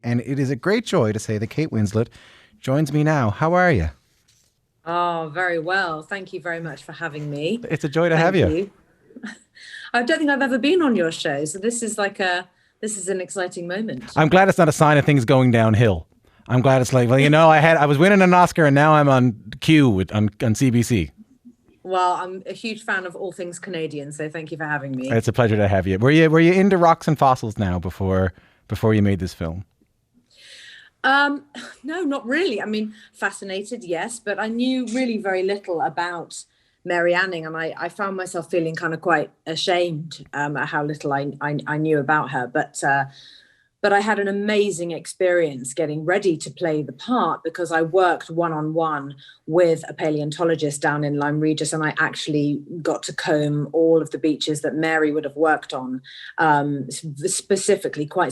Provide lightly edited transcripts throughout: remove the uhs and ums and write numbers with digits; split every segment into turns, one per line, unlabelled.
And it is a great joy to say that Kate Winslet joins me now. How are you?
Oh, very well. Thank you very much for having me.
It's a joy to have
Thank
you.
you. I don't think I've ever been on your show, so this is an exciting moment.
I'm glad it's not a sign of things going downhill. I'm glad it's like, well, I was winning an Oscar and now I'm on Q on CBC.
Well, I'm a huge fan of all things Canadian, so thank you for having me.
It's a pleasure to have you. Were you into rocks and fossils now before you made this film?
Um, no, not really. I mean, fascinated, yes, but I knew really very little about Mary Anning, and I found myself feeling kind of quite ashamed at how little I knew about her. But I had an amazing experience getting ready to play the part because I worked one on one with a paleontologist down in Lyme Regis, and I actually got to comb all of the beaches that Mary would have worked on, quite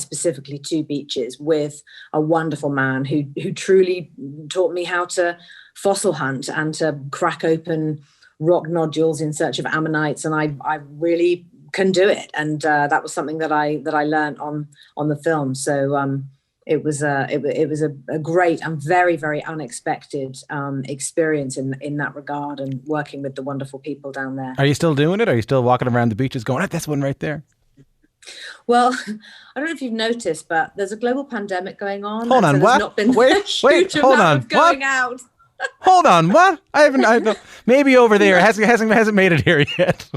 specifically, two beaches with a wonderful man who truly taught me how to fossil hunt and to crack open rock nodules in search of ammonites, and I really can do it, and that was something that I learned on the film. So it was a great and very very unexpected experience in that regard, and working with the wonderful people down there.
Are you still doing it? Are you still walking around the beaches going, "Oh, that's one right there"?
Well, I don't know if you've noticed, but there's a global pandemic going on,
Hold
and so
on,
there's
what?
not been a
Wait,
huge
hold
amount
on,
of
what?
going out.
Hold on, what? I don't, maybe over there hasn't made it here yet.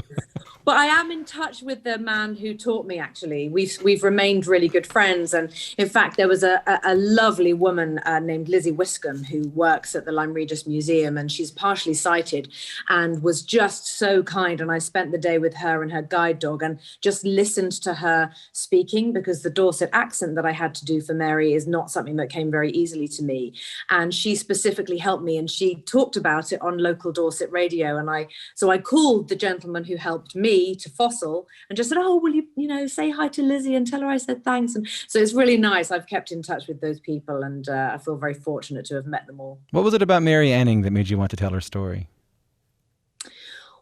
But I am in touch with the man who taught me. Actually, we've remained really good friends, and in fact, there was a lovely woman named Lizzie Wiscombe who works at the Lyme Regis Museum, and she's partially sighted, and was just so kind. And I spent the day with her and her guide dog, and just listened to her speaking, because the Dorset accent that I had to do for Mary is not something that came very easily to me. And she specifically helped me, and she talked about it on local Dorset radio, and I called the gentleman who helped me to fossil and just said, "Oh, will you say hi to Lizzie and tell her I said thanks." And so it's really nice. I've kept in touch with those people, and I feel very fortunate to have met them all.
What was it about Mary Anning that made you want to tell her story?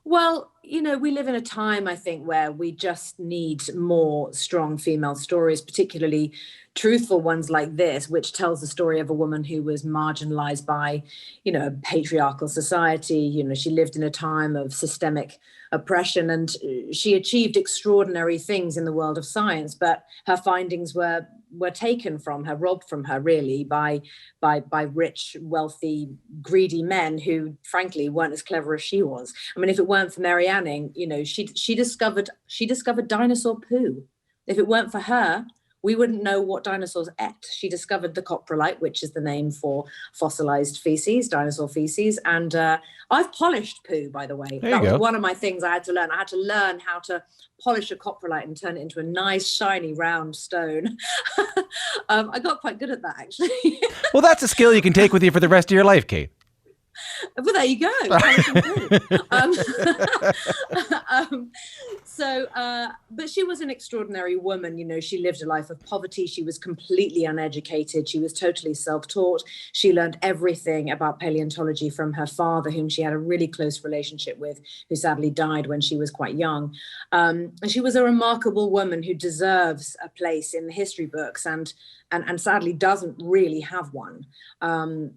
Well, we live in a time, I think, where we just need more strong female stories, particularly truthful ones like this, which tells the story of a woman who was marginalized by, a patriarchal society. She lived in a time of systemic oppression, and she achieved extraordinary things in the world of science, but her findings were taken from her, robbed from her, really, by rich, wealthy, greedy men who, frankly, weren't as clever as she was. I mean, if it weren't for Mary Anning, she discovered dinosaur poo. If it weren't for her, we wouldn't know what dinosaurs ate. She discovered the coprolite, which is the name for fossilized feces, dinosaur feces. And I've polished poo, by the way.
There you
That was
go.
one of my things I had to learn. I had to learn how to polish a coprolite and turn it into a nice, shiny, round stone. I got quite good at that, actually.
Well, that's a skill you can take with you for the rest of your life, Kate.
Well, there you go. um, but she was an extraordinary woman. She lived a life of poverty. She was completely uneducated. She was totally self-taught. She learned everything about paleontology from her father, whom she had a really close relationship with, who sadly died when she was quite young. And she was a remarkable woman who deserves a place in the history books, and sadly doesn't really have one. And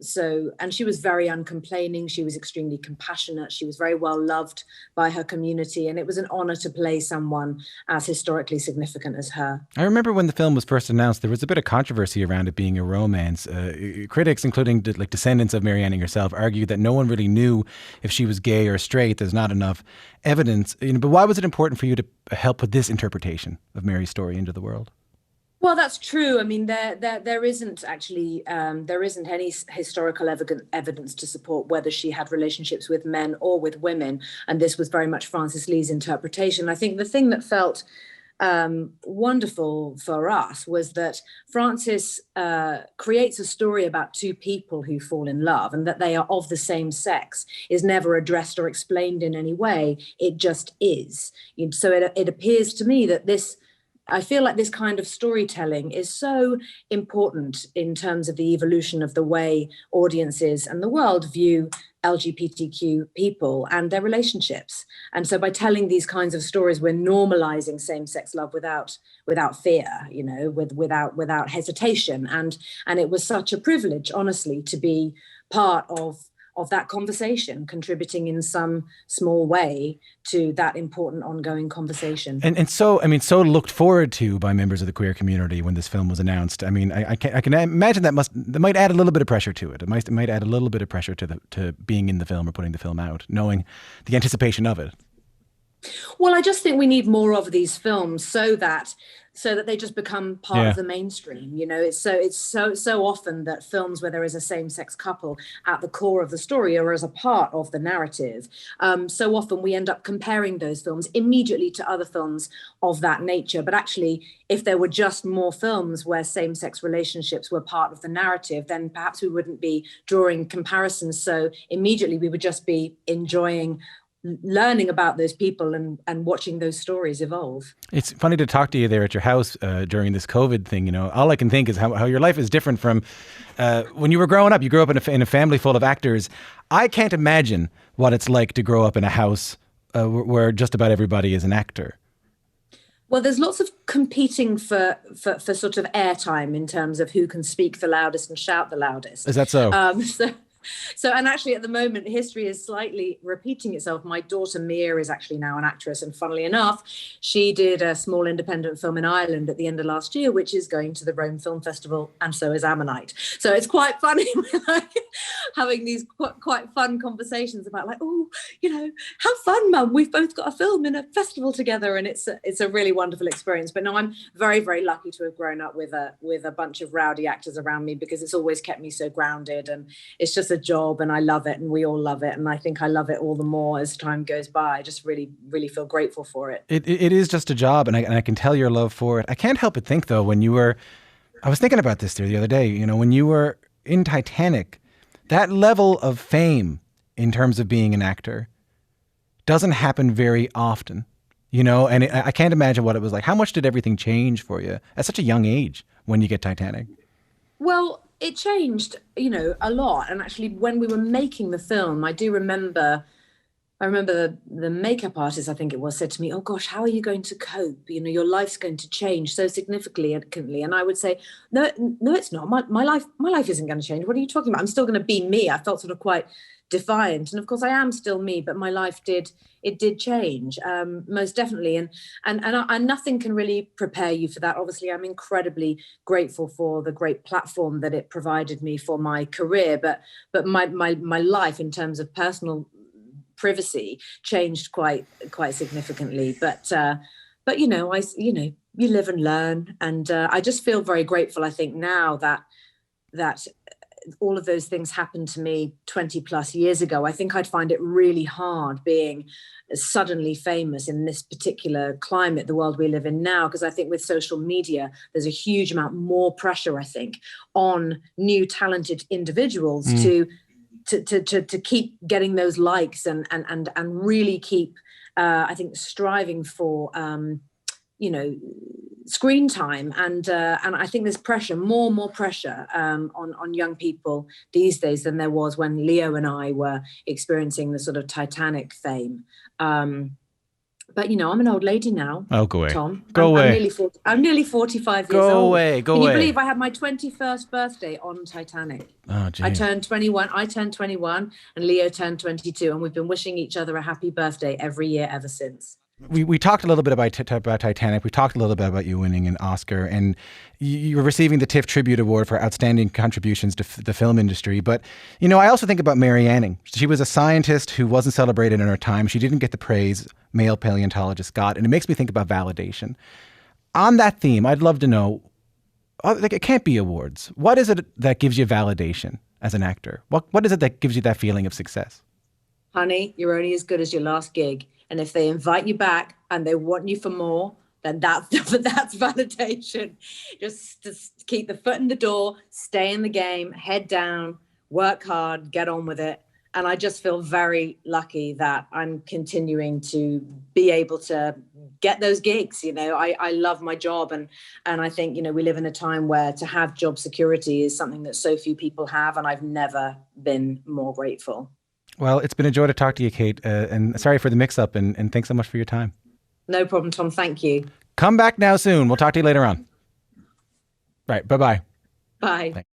she was very uncomplaining. She was extremely compassionate. She was very well loved by her community. And it was an honor to play someone as historically significant as her.
I remember when the film was first announced, there was a bit of controversy around it being a romance. Critics, including descendants of Mary Anning herself, argued that no one really knew if she was gay or straight. There's not enough evidence. But why was it important for you to help with this interpretation of Mary's story into the world?
Well, that's true. I mean, there isn't actually there isn't any historical evidence to support whether she had relationships with men or with women, and this was very much Frances Lee's interpretation. I think the thing that felt wonderful for us was that Frances creates a story about two people who fall in love, and that they are of the same sex is never addressed or explained in any way. It just is. So it appears to me that this I feel like this kind of storytelling is so important in terms of the evolution of the way audiences and the world view LGBTQ people and their relationships. And so by telling these kinds of stories, we're normalizing same-sex love without fear, without hesitation. And it was such a privilege, honestly, to be part of that conversation, contributing in some small way to that important ongoing conversation.
And so, I mean, so looked forward to by members of the queer community when this film was announced. I mean, I can imagine that might add a little bit of pressure to it. It might add a little bit of pressure to being in the film or putting the film out, knowing the anticipation of it.
Well, I just think we need more of these films so that they just become part of the mainstream. It's so often that films where there is a same-sex couple at the core of the story or as a part of the narrative, so often we end up comparing those films immediately to other films of that nature. But actually, if there were just more films where same-sex relationships were part of the narrative, then perhaps we wouldn't be drawing comparisons so immediately. We would just be enjoying learning about those people and watching those stories evolve.
It's funny to talk to you there at your house during this COVID thing. All I can think is how your life is different from when you were growing up. You grew up in a family full of actors. I can't imagine what it's like to grow up in a house where just about everybody is an actor.
Well, there's lots of competing for sort of airtime in terms of who can speak the loudest and shout the loudest.
Is that so?
So, and actually at the moment, history is slightly repeating itself. My daughter Mia is actually now an actress. And funnily enough, she did a small independent film in Ireland at the end of last year, which is going to the Rome Film Festival. And so is Ammonite. So it's quite funny having these quite fun conversations about have fun, Mum. We've both got a film in a festival together. And it's a really wonderful experience. But no, I'm very, very lucky to have grown up with a bunch of rowdy actors around me, because it's always kept me so grounded. And it's just a job, and I love it, and we all love it, and I think I love it all the more as time goes by. I just really, really feel grateful for it.
It is just a job, and I can tell your love for it. I can't help but think, though, I was thinking about this the other day, when you were in Titanic, that level of fame in terms of being an actor doesn't happen very often, and I can't imagine what it was like. How much did everything change for you at such a young age when you get Titanic?
Well, it changed, a lot. And actually, when we were making the film, I remember the makeup artist, I think it was, said to me, "Oh gosh, how are you going to cope? Your life's going to change so significantly." And I would say, no, it's not. My life isn't going to change. What are you talking about? I'm still going to be me. I felt sort of quite defiant. And of course I am still me, but my life did change, most definitely. And nothing can really prepare you for that. Obviously, I'm incredibly grateful for the great platform that it provided me for my career, but my life in terms of personal privacy changed quite significantly. But you live and learn, and I just feel very grateful, I think, now that all of those things happened to me 20 plus years ago. I think I'd find it really hard being suddenly famous in this particular climate, the world we live in now, because I think with social media, there's a huge amount more pressure, I think, on new talented individuals to keep getting those likes and really keep, I think, striving for, screen time, and I think there's pressure, more pressure on young people these days than there was when Leo and I were experiencing the sort of Titanic fame. But I'm an old lady now.
Oh, go away,
Tom.
Go away.
I'm nearly 45 years old.
Go away.
Can you believe I had my 21st birthday on Titanic?
Oh, geez.
I turned 21, and Leo turned 22, and we've been wishing each other a happy birthday every year ever since.
We talked a little bit about Titanic. We talked a little bit about you winning an Oscar, and you're receiving the TIFF Tribute Award for outstanding contributions to the film industry. But, I also think about Mary Anning. She was a scientist who wasn't celebrated in her time. She didn't get the praise male paleontologists got, and it makes me think about validation. On that theme, I'd love to know, it can't be awards. What is it that gives you validation as an actor? What is it that gives you that feeling of success?
Honey, you're only as good as your last gig. And if they invite you back and they want you for more, then that's validation. Just keep the foot in the door, stay in the game, head down, work hard, get on with it. And I just feel very lucky that I'm continuing to be able to get those gigs. I love my job. And I think, we live in a time where to have job security is something that so few people have. And I've never been more grateful.
Well, it's been a joy to talk to you, Kate. And sorry for the mix-up. And thanks so much for your time.
No problem, Tom. Thank you.
Come back now soon. We'll talk to you later on. Right. Bye-bye.
Bye.
Thanks.